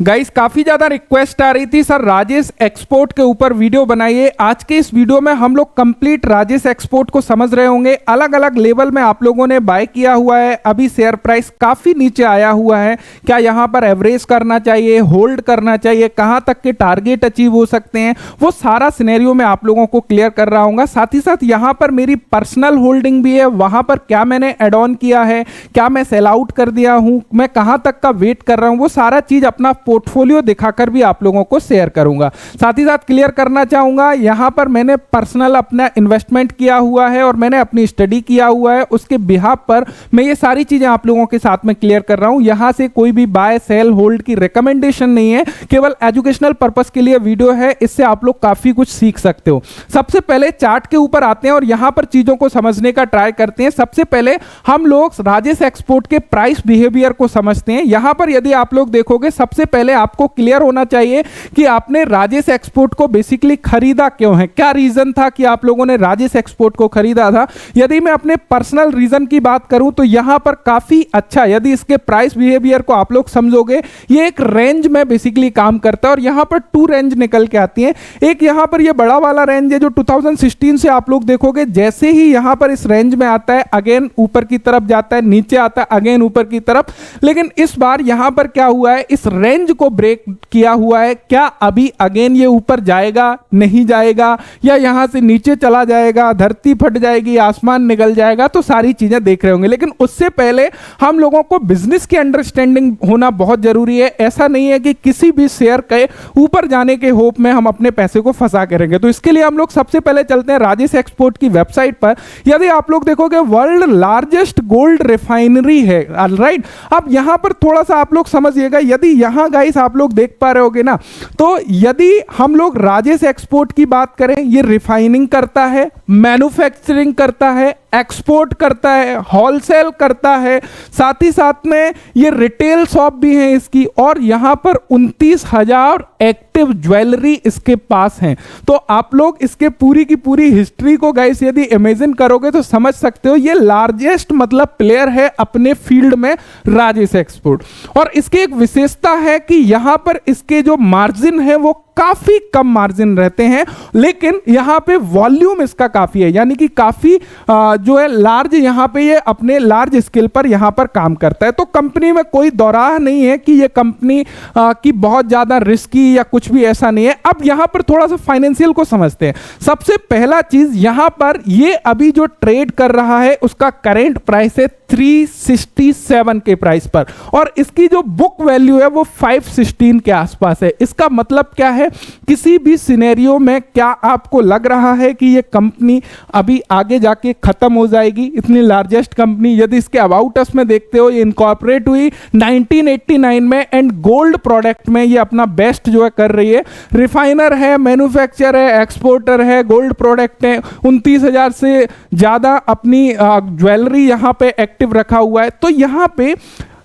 Guys काफी ज्यादा request आ रही थी सर राजेश एक्सपोर्ट के ऊपर वीडियो बनाइए। आज के इस वीडियो में हम लोग कंप्लीट राजेश एक्सपोर्ट को समझ रहे होंगे। अलग अलग लेवल में आप लोगों ने बाय किया हुआ है, अभी शेयर प्राइस काफी नीचे आया हुआ है। क्या यहां पर एवरेज करना चाहिए, होल्ड करना चाहिए, कहां तक के टारगेट अचीव हो सकते हैं, वो सारा सिनेरियो में आप लोगों को क्लियर कर रहा हूँ। साथ ही साथ यहां पर मेरी पर्सनल होल्डिंग भी है, वहां पर क्या मैंने एड ऑन किया है, क्या मैं सेल आउट कर दिया हूं, मैं कहां तक का वेट कर रहा हूं, वो सारा चीज अपना पोर्टफोलियो दिखाकर भी आप लोगों को शेयर करूंगा। साथ ही साथ क्लियर करना चाहूंगा, यहां पर मैंने पर्सनल अपना इन्वेस्टमेंट किया हुआ है और मैंने अपनी स्टडी किया हुआ है, उसके बिहाफ पर मैं ये सारी चीजें आप लोगों के साथ में क्लियर कर रहा हूं। यहां से कोई भी बाय सेल होल्ड की रिकमेंडेशन नहीं है, केवल एजुकेशनल पर्पस के लिए वीडियो है। इससे आप लोग काफी कुछ सीख सकते हो। सबसे पहले चार्ट के ऊपर आते हैं और यहां पर चीजों को समझने का ट्राई करते हैं। सबसे पहले हम लोग राजेश एक्सपोर्ट के प्राइस बिहेवियर को समझते हैं। यहां पर यदि आप लोग देखोगे, सबसे पहले आपको क्लियर होना चाहिए कि आपने राजेश एक्सपोर्ट को बेसिकली खरीदा क्यों है, क्या रीजन था कि आप लोगों ने राजेश एक्सपोर्ट को खरीदा था। यदि मैं अपने पर्सनल रीजन की बात करूं तो यहां पर काफी अच्छा, यदि इसके प्राइस बिहेवियर को आप लोग समझोगे, ये एक रेंज में बेसिकली काम करता है और यहां पर टू रेंज निकल के आती है। एक यहां पर ये बड़ा वाला रेंज है जो 2016 से आप लोग देखोगे, जैसे ही यहां पर इस रेंज में आता है अगेन ऊपर की तरफ जाता है, नीचे आता है अगेन ऊपर की तरफ। लेकिन इस बार यहां पर क्या हुआ है, इस रेंज को ब्रेक किया हुआ है। क्या अभी अगेन ये ऊपर जाएगा, नहीं जाएगा, या यहां से नीचे चला जाएगा, धरती फट जाएगी, आसमान निकल जाएगा, तो सारी चीजें देख रहे होंगे। लेकिन उससे पहले हम लोगों को बिजनेस की अंडरस्टैंडिंग होना बहुत जरूरी है। ऐसा नहीं है कि किसी भी शेयर के ऊपर जाने के होप में हम अपने पैसे को फंसा करेंगे। तो इसके लिए हम लोग सबसे पहले चलते हैं राजेश एक्सपोर्ट की वेबसाइट पर। यदि आप लोग देखोगे, वर्ल्ड लार्जेस्ट गोल्ड रिफाइनरी है, राइट। अब यहां पर थोड़ा सा आप लोग समझिएगा, यदि यहां गाइस आप लोग देख पा रहे होगे ना, तो यदि हम लोग राजेश एक्सपोर्ट की बात करें, ये रिफाइनिंग करता है, मैन्युफैक्चरिंग करता है, एक्सपोर्ट करता है, होलसेल करता है, साथ ही साथ में ये रिटेल शॉप भी है इसकी, और यहां पर 29,000 एक्टिव ज्वेलरी इसके पास हैं। तो आप लोग इसके पूरी की पूरी हिस्ट्री को गाइस यदि इमेजिन करोगे तो समझ सकते हो, ये लार्जेस्ट मतलब प्लेयर है अपने फील्ड में राजेश एक्सपोर्ट। और इसकी एक विशेषता है कि यहां पर इसके जो मार्जिन है वो काफी कम मार्जिन रहते हैं, लेकिन यहां पे वॉल्यूम इसका काफी है, यानी कि काफी जो है लार्ज, यहां पे ये अपने लार्ज स्केल पर यहां पर काम करता है। तो कंपनी में कोई दौराह नहीं है कि ये कंपनी की बहुत ज्यादा रिस्की या कुछ भी ऐसा नहीं है। अब यहां पर थोड़ा सा फाइनेंशियल को समझते हैं। सबसे पहला चीज, यहां पर ये अभी जो ट्रेड कर रहा है उसका करेंट प्राइस है 367 के प्राइस पर, और इसकी जो बुक वैल्यू है वो 516 के आसपास है। इसका मतलब क्या है, किसी भी सिनेरियो में क्या आपको लग रहा है कि ये कंपनी अभी आगे जाके खत्म हो जाएगी, इतनी लार्जेस्ट कंपनी। यदि इसके अबाउट अस में देखते हो, ये इनकॉर्पोरेट हुई 1989 में एंड गोल्ड प्रोडक्ट में ये अपना बेस्ट जो है कर रही है। रिफाइनर है, मैन्युफैक्चर है, एक्सपोर्टर है, गोल्ड प्रोडक्ट है, 29,000 से ज्यादा अपनी ज्वेलरी यहां पे एक्टिव रखा हुआ है। तो यहां पे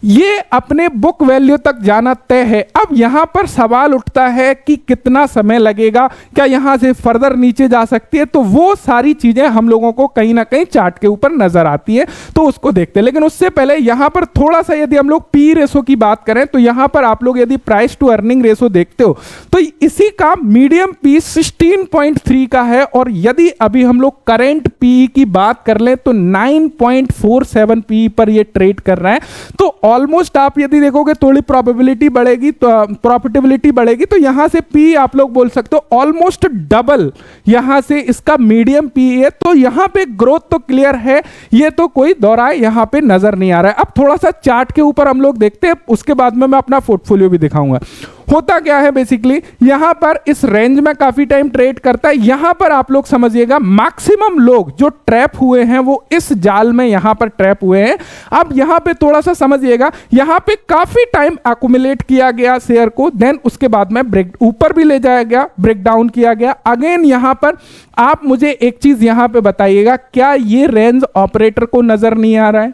ये अपने बुक वैल्यू तक जाना तय है। अब यहां पर सवाल उठता है कि कितना समय लगेगा, क्या यहां से फर्दर नीचे जा सकती है। तो वो सारी चीजें हम लोगों को कहीं ना कहीं चार्ट के ऊपर नजर आती है, तो उसको देखते हैं। लेकिन उससे पहले यहां पर थोड़ा सा यदि हम लोग पी रेशो की बात करें, तो यहां पर आप लोग यदि प्राइस टू अर्निंग रेशो देखते हो तो इसी का मीडियम पी 16.3 का है, और यदि अभी हम लोग करेंट पी की बात कर लें तो 9.47 पी पर ये ट्रेड कर रहा है। तो ऑलमोस्ट आप यदि देखोगे थोड़ी प्रोबेबिलिटी बढ़ेगी, तो प्रॉफिटेबिलिटी बढ़ेगी, तो यहां से पी आप लोग बोल सकते हो ऑलमोस्ट डबल यहां से इसका मीडियम पी है। तो यहां पे ग्रोथ तो क्लियर है, ये तो कोई दौराए यहां पे नजर नहीं आ रहा है। अब थोड़ा सा चार्ट के ऊपर हम लोग देखते हैं, उसके बाद में मैं अपना पोर्टफोलियो भी दिखाऊंगा। होता क्या है बेसिकली, यहां पर इस रेंज में काफी टाइम ट्रेड करता है। यहां पर आप लोग समझिएगा, मैक्सिमम लोग जो ट्रैप हुए हैं वो इस जाल में यहां पर ट्रैप हुए हैं। अब यहां पे थोड़ा सा समझिएगा, यहां पे काफी टाइम एक्युमुलेट किया गया शेयर को, देन उसके बाद में ब्रेक ऊपर भी ले जाया गया, ब्रेक डाउन किया गया अगेन। यहां पर आप मुझे एक चीज यहां पे बताइएगा, क्या ये रेंज ऑपरेटर को नजर नहीं आ रहा है?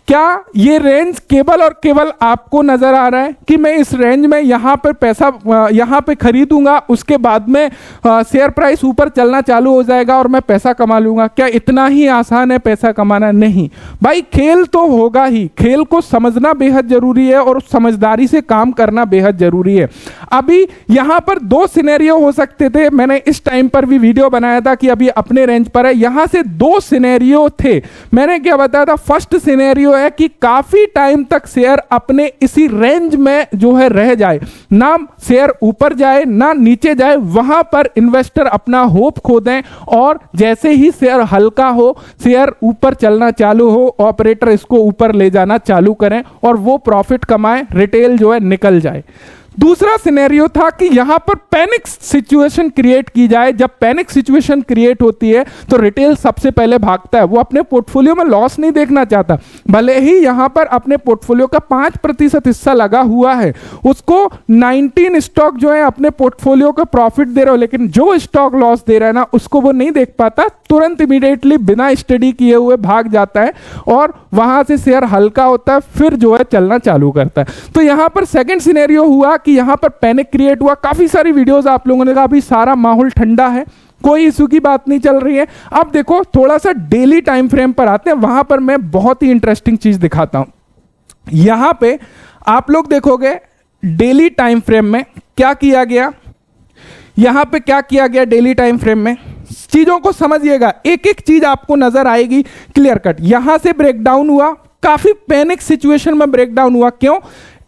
क्या ये रेंज केवल और केवल आपको नजर आ रहा है कि मैं इस रेंज में यहां पर पैसा यहां पे खरीदूंगा, उसके बाद में शेयर प्राइस ऊपर चलना चालू हो जाएगा और मैं पैसा कमा लूंगा? क्या इतना ही आसान है पैसा कमाना? नहीं भाई, खेल तो होगा ही, खेल को समझना बेहद जरूरी है और समझदारी से काम करना बेहद जरूरी है। अभी यहां पर दो सिनेरियो हो सकते थे, मैंने इस टाइम पर भी वीडियो बनाया था कि अभी अपने रेंज पर है, यहां से दो सिनेरियो थे। मैंने क्या बताया था? फर्स्ट सिनेरियो है कि काफी टाइम तक शेयर अपने इसी रेंज में जो है रह जाए, ना शेयर ऊपर जाए ना नीचे जाए, वहां पर इन्वेस्टर अपना होप खो दें और जैसे ही शेयर हल्का हो, शेयर ऊपर चलना चालू हो, ऑपरेटर इसको ऊपर ले जाना चालू करें और वो प्रॉफिट कमाए, रिटेल जो है निकल जाए। दूसरा सिनेरियो था कि यहां पर पैनिक सिचुएशन क्रिएट की जाए। जब पैनिक सिचुएशन क्रिएट होती है तो रिटेल सबसे पहले भागता है, वो अपने पोर्टफोलियो में लॉस नहीं देखना चाहता। भले ही यहां पर अपने पोर्टफोलियो का 5% हिस्सा लगा हुआ है, उसको 19 स्टॉक जो है अपने पोर्टफोलियो का प्रॉफिट दे रहे हो, लेकिन जो स्टॉक लॉस दे रहा है ना, उसको वो नहीं देख पाता, तुरंत इमीडिएटली बिना स्टडी किए हुए भाग जाता है और वहां से शेयर हल्का होता है, फिर जो है चलना चालू करता है। तो यहां पर सेकंड सिनेरियो हुआ कि यहां पर पैनिक क्रिएट हुआ। काफी सारी वीडियोस आप लोगों ने कहा अभी सारा माहौल ठंडा है, कोई इशू की बात नहीं चल रही है। अब देखो थोड़ा सा डेली टाइम फ्रेम पर आते हैं, वहां पर मैं बहुत ही इंटरेस्टिंग चीज दिखाता हूं। यहां पे आप लोग देखोगे डेली टाइम फ्रेम में क्या किया गया, यहां पे क्या किया गया डेली टाइम फ्रेम में, चीजों को समझिएगा, एक एक चीज आपको नजर आएगी क्लियर कट। यहां से ब्रेकडाउन हुआ, काफी पैनिक सिचुएशन में ब्रेकडाउन हुआ। क्यों?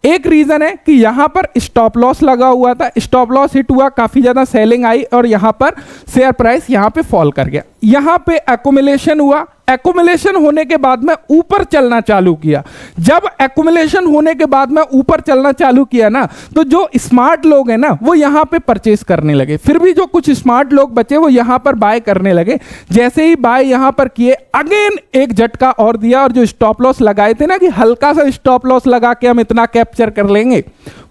एक रीजन है कि यहां पर स्टॉप लॉस लगा हुआ था, स्टॉप लॉस हिट हुआ, काफी ज्यादा सेलिंग आई और यहां पर शेयर प्राइस यहां पे फॉल कर गया। यहां पे एक्यूमुलेशन हुआ, एक्यूमुलेशन होने के बाद में ऊपर चलना चालू किया। जब एक्यूमुलेशन होने के बाद में ऊपर चलना चालू किया ना, तो जो स्मार्ट लोग हैं ना, वो यहां पे परचेस करने लगे। फिर भी जो कुछ स्मार्ट लोग बचे वो यहां पर बाय करने लगे। जैसे ही बाय यहां पर किए, अगेन एक झटका और दिया और जो स्टॉप लॉस लगाए थे ना कि हल्का सा स्टॉप लॉस लगा के हम इतना कैप्चर कर लेंगे,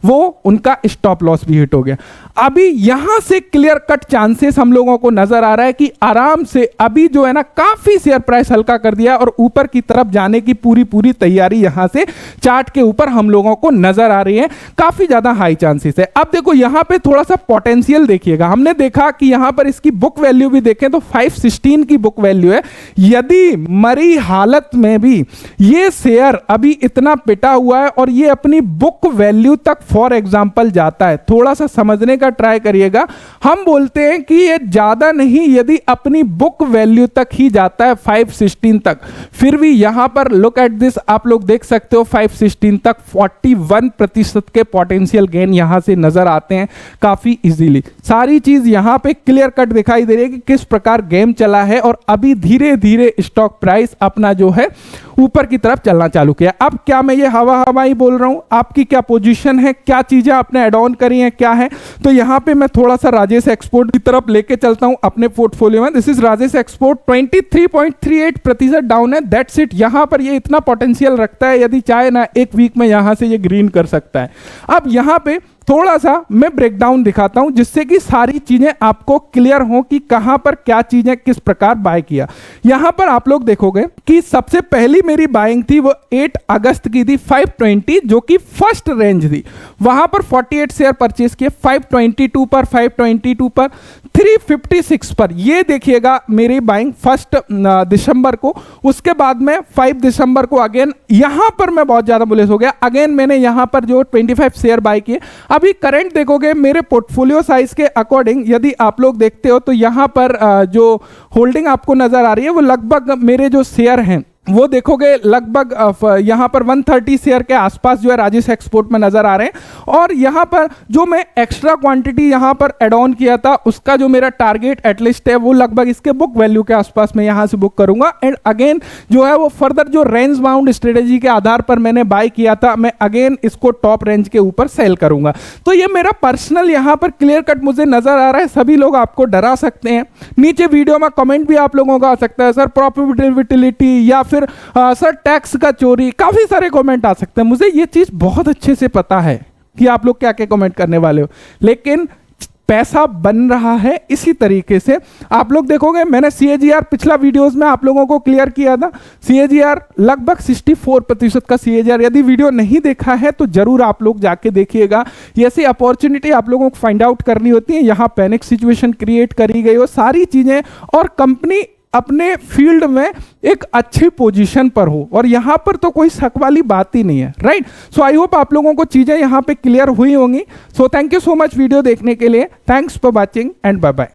वो उनका स्टॉप लॉस भी हिट हो गया। अभी यहां से क्लियर कट चांसेस हम लोगों को नजर आ रहा है कि आराम से अभी जो है ना काफी शेयर प्राइस हल्का कर दिया और ऊपर की तरफ जाने की पूरी तैयारी यहां से चार्ट के ऊपर हम लोगों को नजर आ रही है, काफी ज्यादा हाई चांसेस है। अब देखो यहां पे थोड़ा सा पोटेंशियल देखिएगा, हमने देखा कि यहां पर इसकी बुक वैल्यू भी देखें तो 516 की बुक वैल्यू है। यदि मरी हालत में भी ये शेयर अभी इतना पिटा हुआ है और ये अपनी बुक वैल्यू तक फॉर एग्जाम्पल जाता है, थोड़ा सा समझने का ट्राई करिएगा। हम बोलते हैं कि ये ज्यादा नहीं, यदि अपनी बुक वैल्यू तक ही जाता है 516 तक, फिर भी यहां पर लुक एट दिस, आप लोग देख सकते हो 516 तक 41% के पोटेंशियल गेन यहां से नजर आते हैं काफी इजीली। सारी चीज यहां पे क्लियर कट दिखाई दे रही है कि किस प्रकार गेम चला है और अभी धीरे धीरे स्टॉक प्राइस अपना जो है ऊपर की तरफ चलना चालू किया। अब क्या मैं ये हवा ही बोल रहा हूं, आपकी क्या पोजीशन है, क्या चीजें आपने ऐड ऑन करी हैं, क्या है? तो यहां पे मैं थोड़ा सा राजेश एक्सपोर्ट की तरफ लेके चलता हूं अपने पोर्टफोलियो में। This is Rajesh export, 23.38% down है, दैट्स इट। यहां पर ये इतना पोटेंशियल रखता है, यदि चाहे ना एक वीक में यहां से ये ग्रीन कर सकता है। अब यहां पे थोड़ा सा मैं ब्रेकडाउन दिखाता हूं जिससे कि सारी चीजें आपको क्लियर हो कि कहां पर क्या चीजें किस प्रकार बाय किया। यहां पर आप लोग देखोगे कि सबसे पहली मेरी बाइंग थी वो 8 अगस्त की थी 520, जो कि फर्स्ट रेंज थी। वहां पर 48 शेयर परचेस किए, 522 पर, 522 पर, 356 पर। ये देखिएगा मेरी बाइंग फर्स्ट दिसंबर को। उसके बाद में 5 दिसंबर को अगेन यहां पर मैं बहुत ज्यादा बुलिश हो गया, अगेन मैंने यहां पर जो 25 शेयर बाय किए। अभी करंट देखोगे मेरे पोर्टफोलियो साइज के अकॉर्डिंग, यदि आप लोग देखते हो तो यहां पर जो होल्डिंग आपको नजर आ रही है वो लगभग मेरे जो शेयर हैं वो देखोगे लगभग यहां पर 130 शेयर के आसपास जो है राजेश एक्सपोर्ट में नजर आ रहे हैं। और यहां पर जो मैं एक्स्ट्रा क्वांटिटी यहां पर एड ऑन किया था उसका जो मेरा टारगेट एटलीस्ट है वो लगभग इसके बुक वैल्यू के आसपास मैं यहां से बुक करूंगा। एंड अगेन जो है वो फर्दर जो रेंज बाउंड स्ट्रेटेजी के आधार पर मैंने बाय किया था, मैं अगेन इसको टॉप रेंज के ऊपर सेल करूंगा। तो ये मेरा पर्सनल यहां पर क्लियर कट मुझे नजर आ रहा है। सभी लोग आपको डरा सकते हैं, नीचे वीडियो में कमेंट भी आप लोगों का आ सकता है, सर प्रॉफिटेबिलिटी या फिर सर टैक्स का चोरी, काफी सारे कमेंट आ सकते हैं। मुझे ये चीज बहुत अच्छे से पता है कि आप लोग क्या क्या कमेंट करने वाले हो, लेकिन पैसा बन रहा है। इसी तरीके से आप लोग देखोगे, मैंने CAGR पिछला वीडियोस में आप लोगों को क्लियर किया था। CAGR लगभग 64% का CAGR। यदि वीडियो नहीं देखा है तो जरूर आप लोग जाके देखिएगा। ये ऐसी अपॉर्चुनिटी आप लोगों को फाइंड आउट करनी होती है। यहां पैनिक सिचुएशन क्रिएट करी गई हो, सारी चीजें, और कंपनी अपने फील्ड में एक अच्छी पोजीशन पर हो, और यहां पर तो कोई शक वाली बात ही नहीं है, राइट। सो आई होप आप लोगों को चीजें यहां पे क्लियर हुई होंगी। So thank you so much video देखने के लिए। Thanks for watching and bye bye.